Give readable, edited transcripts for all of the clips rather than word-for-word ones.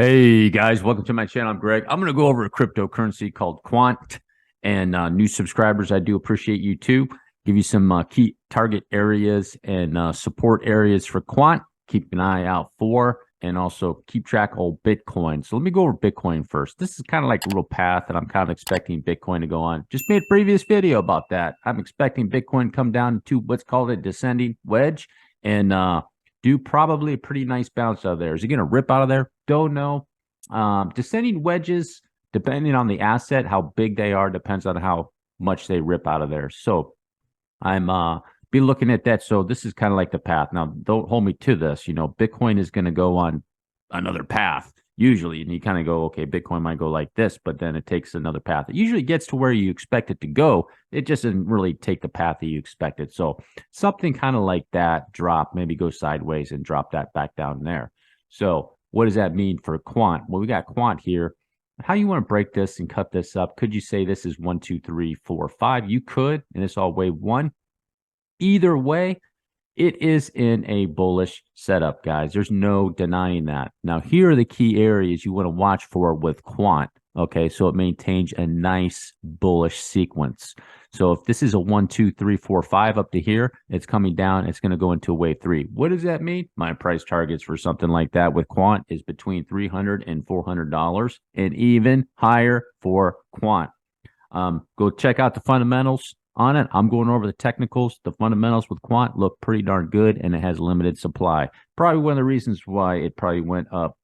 Hey guys, welcome to my channel. I'm Greg. I'm going to go over a cryptocurrency called Quant. And new subscribers, I do appreciate you too. Give you some key target areas and support areas for Quant. Keep an eye out for, and also keep track of Bitcoin. So let me go over Bitcoin first. This is kind of like a real path that I'm kind of expecting Bitcoin to go on. Just made a previous video about that. I'm expecting Bitcoin to come down to what's called a descending wedge and do probably a pretty nice bounce out of there. Is it going to rip out of there? Don't know. Descending wedges, depending on the asset, how big they are, depends on how much they rip out of there. So I'm be looking at that. So this is kind of like the path. Now, don't hold me to this. You know, Bitcoin is going to go on another path usually, and you kind of go, okay, Bitcoin might go like this, but then it takes another path. It usually gets to where you expect it to go. It just doesn't really take the path that you expected. So something kind of like that drop, maybe go sideways and drop that back down there. So what does that mean for Quant? Well, we got Quant here. How you want to break this and cut this up? Could you say this is 1, 2, 3, 4, 5? You could, and it's all wave one. Either way, it is in a bullish setup, guys. There's no denying that. Now, here are the key areas you want to watch for with Quant. Okay, so it maintains a nice bullish sequence. So if this is a 1, 2, 3, 4, 5 up to here, it's coming down. It's going to go into a wave 3. What does that mean? My price targets for something like that with Quant is between $300 and $400, and even higher for Quant. Go check out the fundamentals on it. I'm going over the technicals. The fundamentals with Quant look pretty darn good, and it has limited supply. Probably one of the reasons why it probably went up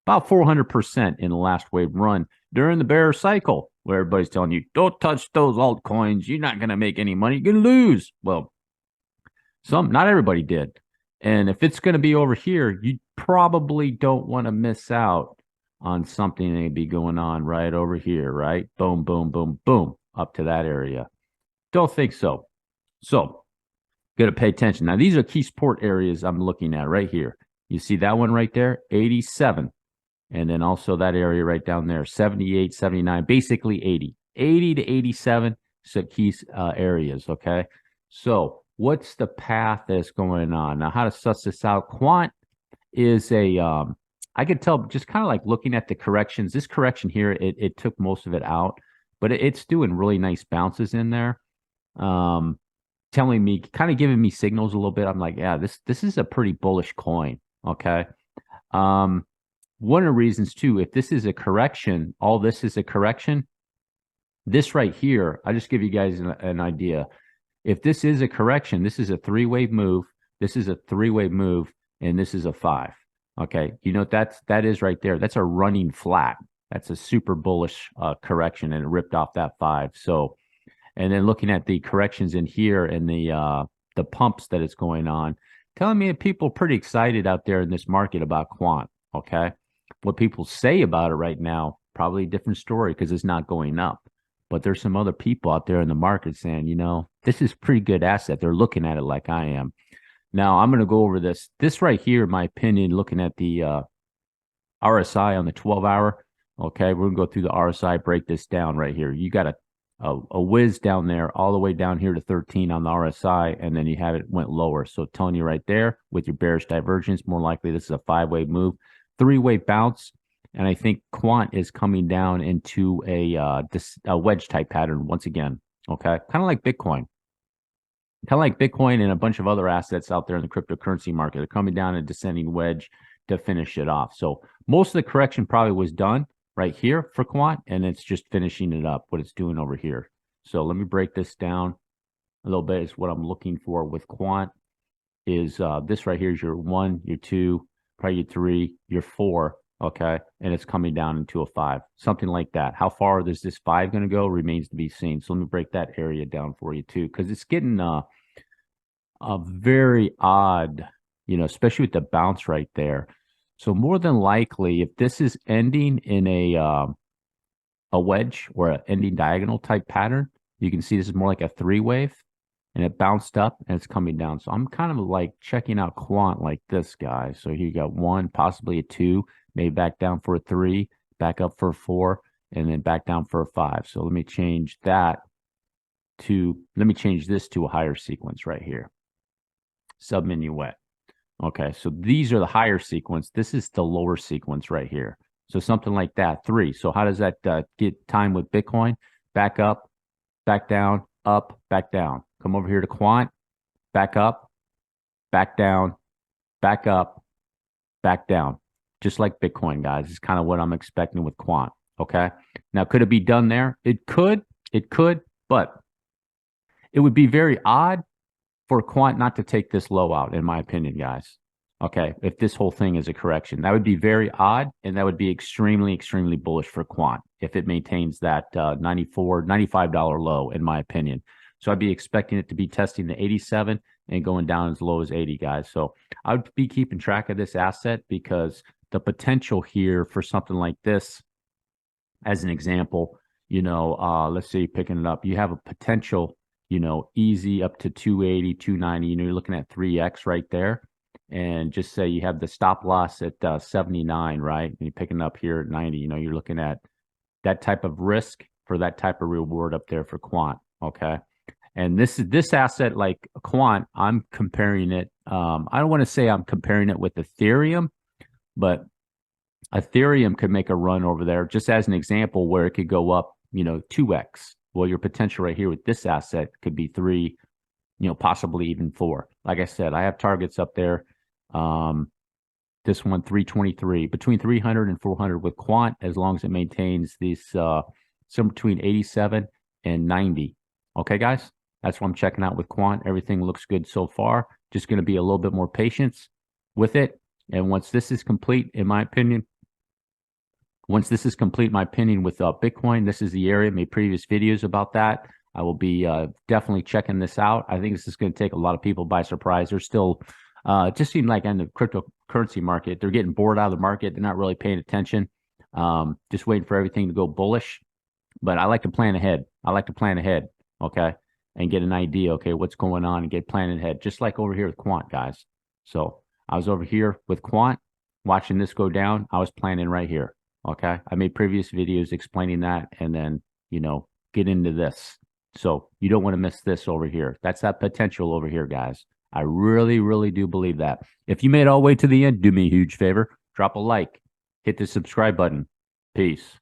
about 400% in the last wave run during the bear cycle, where everybody's telling you, don't touch those altcoins. You're not going to make any money. You're going to lose. Well, not everybody did. And if it's going to be over here, you probably don't want to miss out on something that may be going on right over here, right? Boom, boom, boom, boom, up to that area. Don't think so. So, got to pay attention. Now, these are key support areas I'm looking at right here. You see that one right there, 87. And then also that area right down there, 78, 79, basically 80. 80 to 87 key areas, okay? So, what's the path that's going on? Now, how to suss this out? Quant is I could tell just kind of like looking at the corrections. This correction here, it took most of it out, but it's doing really nice bounces in there. Telling me, kind of giving me signals a little bit. I'm like, yeah, this is a pretty bullish coin. Okay. One of the reasons too, if this is a correction, all this is a correction. This right here, I'll just give you guys an idea. If this is a correction, this is a 3-wave move. This is a 3-wave move, and this is a 5. Okay, you know that is right there. That's a running flat. That's a super bullish correction, and it ripped off that 5. So. And then looking at the corrections in here and the pumps that it's going on, telling me that people are pretty excited out there in this market about Quant. Okay, what people say about it right now, probably a different story because it's not going up. But there's some other people out there in the market saying, you know, this is a pretty good asset. They're looking at it like I am. Now I'm going to go over this. This right here, in my opinion, looking at the RSI on the 12-hour. Okay, we're going to go through the RSI, break this down right here. You got a whiz down there all the way down here to 13 on the RSI, and then you have it went lower. So telling you right there with your bearish divergence, more likely this is a 5-wave move, 3-wave bounce, and I think Quant is coming down into a wedge type pattern once again. Okay, kind of like Bitcoin. Kind of like Bitcoin and a bunch of other assets out there in the cryptocurrency market. They're coming down a descending wedge to finish it off. So most of the correction probably was done right here for Quant, and it's just finishing it up, what it's doing over here. So let me break this down a little bit. Is what I'm looking for with Quant is this right here is your 1, your 2, probably your 3, your 4, okay? And it's coming down into a 5, something like that. How far is this 5 going to go remains to be seen. So let me break that area down for you too, because it's getting a very odd, you know, especially with the bounce right there. So more than likely, if this is ending in a wedge or an ending diagonal type pattern, you can see this is more like a 3-wave, and it bounced up and it's coming down. So I'm kind of like checking out Quant like this, guys. So here you got 1, possibly a 2, maybe back down for a 3, back up for a 4, and then back down for a 5. So let me change this to a higher sequence right here. Subminuet. Okay, so these are the higher sequence. This is the lower sequence right here. So something like that, 3. So how does that get time with Bitcoin? Back up, back down, up, back down. Come over here to Quant, back up, back down, back up, back down. Just like Bitcoin, guys. It's kind of what I'm expecting with Quant. Okay. Now, could it be done there? It could, but it would be very odd for Quant not to take this low out, in my opinion, guys. Okay. If this whole thing is a correction, that would be very odd, and that would be extremely, extremely bullish for Quant if it maintains that $94, $95 low, in my opinion. So I'd be expecting it to be testing the 87 and going down as low as 80, guys. So I would be keeping track of this asset because the potential here for something like this, as an example, let's say picking it up, you have a potential, easy up to 280, 290, you're looking at 3x right there. And just say you have the stop loss at 79, right? And you're picking up here at 90, you're looking at that type of risk for that type of reward up there for Quant. Okay. And this asset like Quant, I'm comparing it. I don't want to say I'm comparing it with Ethereum, but Ethereum could make a run over there just as an example where it could go up, 2x. Well, your potential right here with this asset could be 3, possibly even 4. Like I said, I have targets up there. This one, 323, between 300 and 400 with Quant, as long as it maintains these, somewhere between 87 and 90. Okay, guys, that's what I'm checking out with Quant. Everything looks good so far. Just going to be a little bit more patience with it. And once this is complete, in my opinion, with Bitcoin, this is the area. I made previous videos about that. I will be definitely checking this out. I think this is going to take a lot of people by surprise. They're still, it just seemed like in the cryptocurrency market, they're getting bored out of the market. They're not really paying attention, just waiting for everything to go bullish. But I like to plan ahead. Okay, and get an idea, okay, what's going on and get planning ahead, just like over here with Quant, guys. So I was over here with Quant, watching this go down. I was planning right here, okay? I made previous videos explaining that and then, get into this. So you don't want to miss this over here. That's that potential over here, guys. I really, really do believe that. If you made it all the way to the end, do me a huge favor. Drop a like. Hit the subscribe button. Peace.